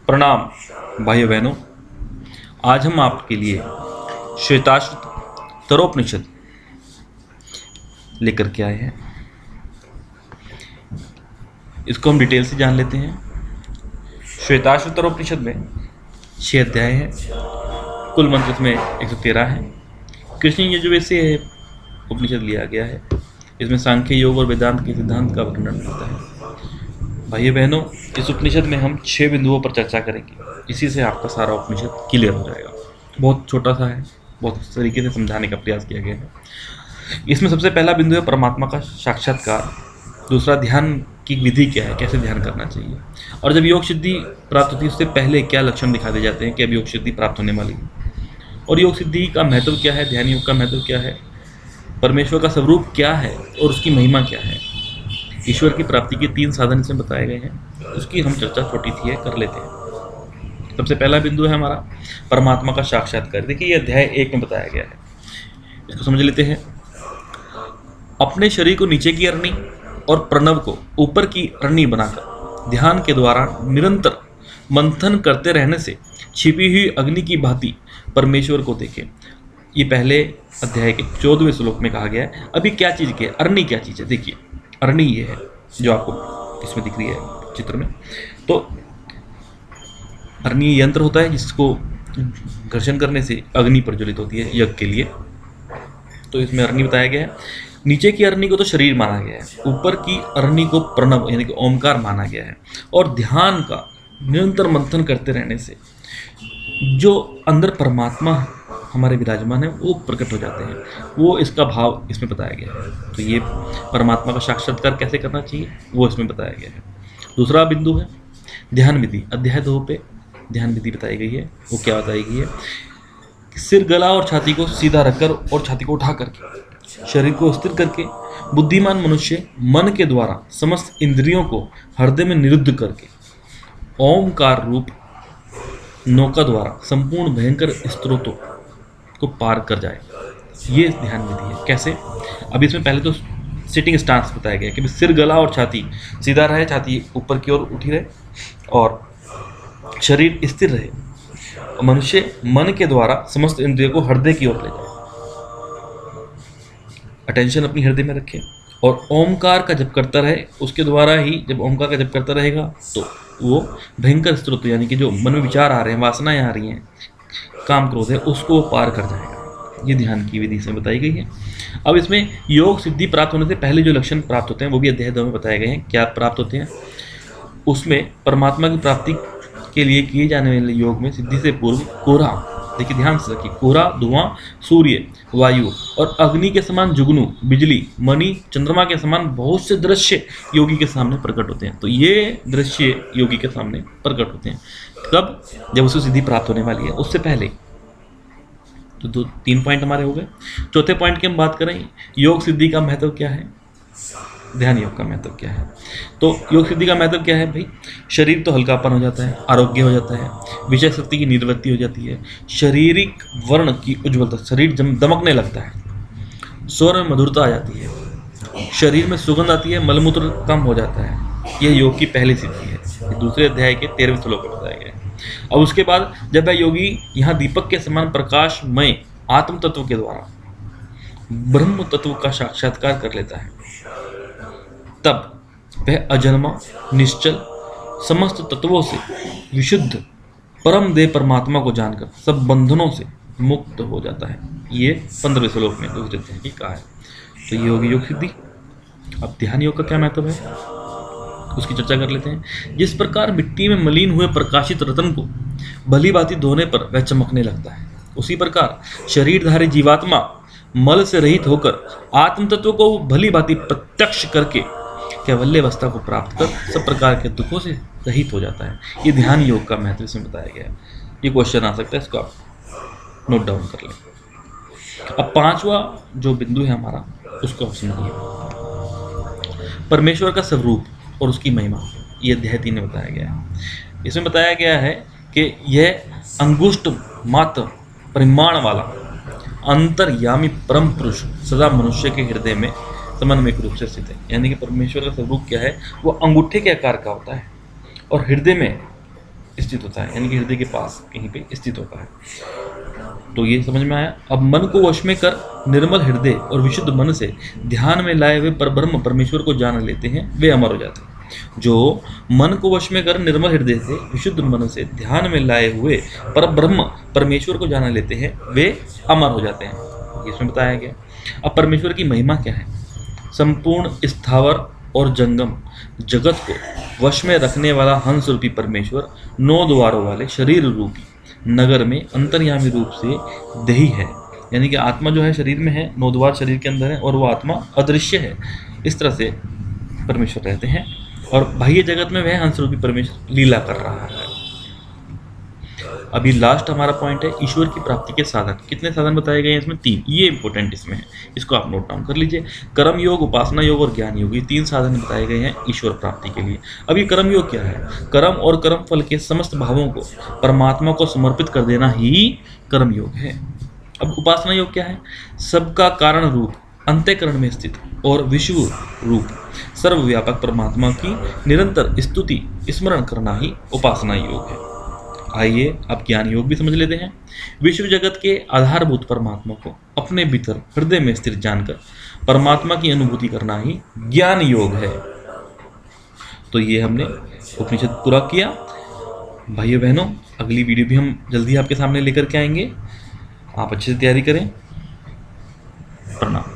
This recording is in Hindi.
प्रणाम भाइयों बहनों। आज हम आपके लिए श्वेताश्वत तरोपनिषद लेकर के आए हैं। इसको हम डिटेल से जान लेते हैं। श्वेताश्वत तरोपनिषद में 6 अध्याय हैं। कुल मंत्र इसमें 113 है। कृष्ण यजुर्वेद से उपनिषद लिया गया है। इसमें सांख्य, योग और वेदांत के सिद्धांत का वर्णन होता है। भाइयों बहनों, इस उपनिषद में हम 6 बिंदुओं पर चर्चा करेंगे। इसी से आपका सारा उपनिषद क्लियर हो जाएगा। बहुत छोटा सा है, बहुत तरीके से समझाने का प्रयास किया गया है। इसमें सबसे पहला बिंदु है परमात्मा का साक्षात्कार। दूसरा, ध्यान की विधि क्या है, कैसे ध्यान करना चाहिए, और जब योग सिद्धि प्राप्त होती है उससे पहले क्या लक्षण दिखा दिए जाते हैं कि अब योग सिद्धि प्राप्त होने वाली है, और योग सिद्धि का महत्व क्या है, ध्यान योग का महत्व क्या है, परमेश्वर का स्वरूप क्या है और उसकी महिमा क्या है, ईश्वर की प्राप्ति के 3 साधन इसमें बताए गए हैं। उसकी हम चर्चा छोटी सी है, कर लेते हैं। सबसे पहला बिंदु है हमारा परमात्मा का साक्षात्कार। देखिए, ये अध्याय 1 में बताया गया है, इसको समझ लेते हैं। अपने शरीर को नीचे की अरणी और प्रणव को ऊपर की अरणी बनाकर ध्यान के द्वारा निरंतर मंथन करते रहने से छिपी हुई अग्नि की भांति परमेश्वर को देखें। ये पहले अध्याय के 14वें श्लोक में कहा गया है। अभी क्या चीज़ की है, अरणी क्या चीज़ है? देखिए, अरणी ये है जो आपको इसमें दिख रही है चित्र में। तो अरणी यंत्र होता है जिसको घर्षण करने से अग्नि प्रज्वलित होती है यज्ञ के लिए। तो इसमें अरणी बताया गया है। नीचे की अरणी को तो शरीर माना गया है, ऊपर की अरणी को प्रणव यानी कि ओमकार माना गया है। और ध्यान का निरंतर मंथन करते रहने से जो अंदर परमात्मा हमारे विराजमान है वो प्रकट हो जाते हैं। वो इसका भाव इसमें बताया गया है। तो ये परमात्मा का साक्षात्कार कैसे करना चाहिए वो इसमें बताया गया है। दूसरा बिंदु है ध्यान विधि। अध्याय 2 पे ध्यान विधि बताई गई है। वो क्या बताई गई है? सिर, गला और छाती को सीधा रखकर और छाती को उठा करके शरीर को स्थिर करके बुद्धिमान मनुष्य मन के द्वारा समस्त इंद्रियों को हृदय में निरुद्ध करके ओमकार रूप नौका द्वारा संपूर्ण भयंकर स्त्रोतों को पार कर जाए। ये ध्यान विधि है। कैसे? अब इसमें पहले तो सिटिंग स्टांस बताया गया कि सिर, गला और छाती सीधा रहे, छाती ऊपर की ओर उठी रहे और शरीर स्थिर रहे। मनुष्य मन के द्वारा समस्त इंद्रियों को हृदय की ओर ले जाए, अटेंशन अपनी हृदय में रखे और ओमकार का जप करता रहे। उसके द्वारा ही जब ओमकार का जप करता रहेगा तो वो भयंकर स्त्रोत यानी कि जो मन में विचार आ रहे हैं, वासनाएं आ रही हैं, काम क्रोध है, उसको पार कर जाएगा। ये ध्यान की विधि से बताई गई है। अब इसमें योग सिद्धि प्राप्त होने से पहले जो लक्षण प्राप्त होते हैं वो भी अध्याय 2 में बताए गए हैं। क्या प्राप्त होते हैं? उसमें परमात्मा की प्राप्ति के लिए किए जाने वाले योग में सिद्धि से पूर्व कोहरा, देखिए ध्यान से रखिए, कोहरा, धुआं, सूर्य, वायु और अग्नि के समान जुगनू, बिजली, मणि, चंद्रमा के समान बहुत से दृश्य योगी के सामने प्रकट होते हैं। तो ये दृश्य योगी के सामने प्रकट होते हैं कब? जब उसको सिद्धि प्राप्त होने वाली है, उससे पहले। तो 3 पॉइंट हमारे हो गए। चौथे पॉइंट की हम बात करें, योग सिद्धि का महत्व क्या है, ध्यान योग का महत्व क्या है। तो योग सिद्धि का महत्व क्या है भाई? शरीर तो हल्कापन हो जाता है, आरोग्य हो जाता है, विषय शक्ति की निवृत्ति हो जाती है, शारीरिक वर्ण की उज्ज्वलता, शरीर दमकने लगता है, स्वर में मधुरता आ जाती है, शरीर में सुगंध आती है, मलमूत्र कम हो जाता है। ये योग की पहली सिद्धि है। दूसरे अध्याय के 13वें श्लोक में बताया गया है। अब उसके बाद जब वह योगी यहाँ दीपक के समान प्रकाशमय आत्म तत्व के द्वारा ब्रह्म तत्व का साक्षात्कार कर लेता है, तब वह अजन्मा, निश्चल, समस्त तत्वों से विशुद्ध परम देव परमात्मा को जानकर सब बंधनों से मुक्त हो जाता है। ये 15वें श्लोक में दूसरे अध्याय की कहा है। तो ये होगी योग सिद्धि। अब ध्यान योग का क्या महत्व है उसकी चर्चा कर लेते हैं। जिस प्रकार मिट्टी में मलिन हुए प्रकाशित रत्न को भली भांति धोने पर वह चमकने लगता है, उसी प्रकार शरीरधारी जीवात्मा मल से रहित होकर आत्म तत्व को भली भांति प्रत्यक्ष करके कैवल्य अवस्था को प्राप्त कर सब प्रकार के दुखों से रहित हो जाता है। ये ध्यान योग का महत्व इसमें बताया गया है। ये क्वेश्चन आ सकता है, इसको आप नोट डाउन कर लें। अब 5वां जो बिंदु है हमारा, उसको आप समझिए, परमेश्वर का स्वरूप और उसकी महिमा। ये अध्याय 3 में बताया गया है। इसमें बताया गया है कि यह अंगुष्ठ मात्र परिमाण वाला अंतर्यामी परम पुरुष सदा मनुष्य के हृदय में समन्वयक रूप से स्थित है। यानी कि परमेश्वर का स्वरूप क्या है? वो अंगूठे के आकार का होता है और हृदय में स्थित होता है, यानी कि हृदय के पास कहीं पे स्थित होता है। तो ये समझ में आया। अब मन को वश में कर निर्मल हृदय और विशुद्ध मन से ध्यान में लाए हुए परब्रह्म परमेश्वर को जान लेते हैं, वे अमर हो जाते हैं। जो मन को वश में कर निर्मल हृदय से विशुद्ध मन से ध्यान में लाए हुए परब्रह्म परमेश्वर को जान लेते हैं, वे अमर हो जाते हैं। ये इसमें बताया गया। अब परमेश्वर की महिमा क्या है? संपूर्ण स्थावर और जंगम जगत को वश में रखने वाला हंस रूपी परमेश्वर 9 द्वारों वाले शरीर रूपी नगर में अंतर्यामी रूप से देही है, यानी कि आत्मा जो है शरीर में है, 9 द्वार शरीर के अंदर है और वो आत्मा अदृश्य है। इस तरह से परमेश्वर रहते हैं और बाह्य जगत में वह हंस रूपी परमेश्वर लीला कर रहा है। अभी लास्ट हमारा पॉइंट है ईश्वर की प्राप्ति के साधन। कितने साधन बताए गए हैं इसमें? 3। ये इंपॉर्टेंट इसमें है, इसको आप नोट डाउन कर लीजिए। कर्म योग, उपासना योग और ज्ञान योग, ये 3 साधन बताए गए हैं ईश्वर प्राप्ति के लिए। अब ये कर्म योग क्या है? कर्म और कर्म फल के समस्त भावों को परमात्मा को समर्पित कर देना ही कर्म योग है। अब उपासना योग क्या है? सबका कारण रूप अंतःकरण में स्थित और विश्व रूप सर्वव्यापक परमात्मा की निरंतर स्तुति स्मरण करना ही उपासना योग है। आइए अब ज्ञान योग भी समझ लेते हैं। विश्व जगत के आधारभूत परमात्मा को अपने भीतर हृदय में स्थिर जानकर परमात्मा की अनुभूति करना ही ज्ञान योग है। तो ये हमने उपनिषद पूरा किया। भाइयों बहनों, अगली वीडियो भी हम जल्दी आपके सामने लेकर के आएंगे। आप अच्छे से तैयारी करें। प्रणाम।